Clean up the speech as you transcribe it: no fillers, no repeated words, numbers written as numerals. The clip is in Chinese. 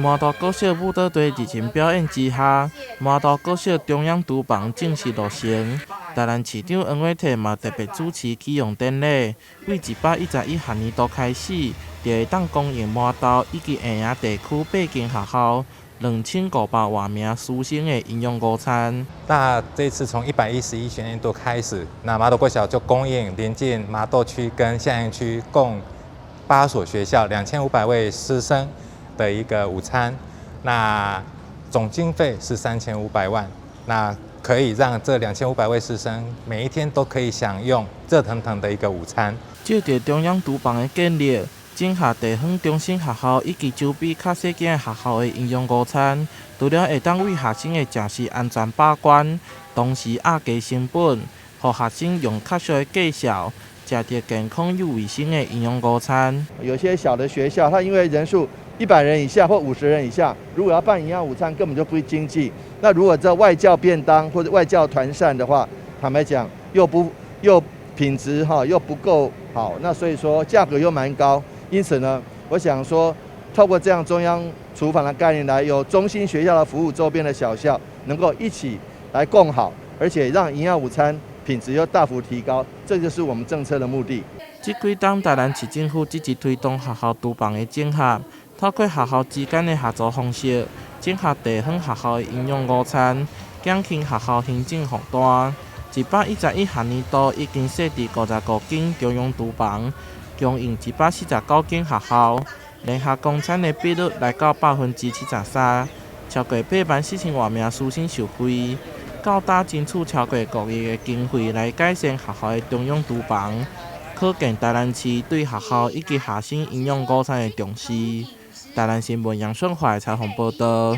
麻豆国小舞蹈队热情表演之下，麻豆国小中央厨房正式落成。台南市长黄伟綽嘛特别主持启用典礼，为111学年度开始，就会当供应麻豆以及下营地区8间学校2500多名师生的营养午餐。那这次从111学年度开始，那麻豆国小就供应临近麻豆区跟下营区共8所学校2500位师生的一个午餐，那总经费是3500万，那可以让这2500位师生每一天都可以享用热腾腾的一个午餐。照着中央厨房的建立，整下地方中心学校以及周边较细间的学校的营养午餐，除了会当为学生的食食安全把关，同时压低成本，让学生用较少的价钱吃到健康又卫生的营养午餐。有些小的学校，它因为人数100人以下或50人以下，如果要办营养午餐，根本就不经济。那如果这外教便当或者外教团膳的话，坦白讲，又品质又不够好，那所以说价格又蛮高。因此呢，我想说，透过这样中央厨房的概念来，有中心学校的服务周边的小校，能够一起来共好，而且让营养午餐品质又大幅提高，这就是我们政策的目的。这几冬，台南市政府积极推动学校厨房的整合，透过学校之间的合作方式，整合地方学校的营养午餐，减轻学校行政负担。111学年度已经设置55间中央厨房，供应149间学校，联合供餐的比率来到73%，超过84000多名师生受惠。到达争取超过5亿的经费来改善学校的中央厨房，可见台南市对学校以及学生营养午餐的重视。台南新闻杨顺华采访报道。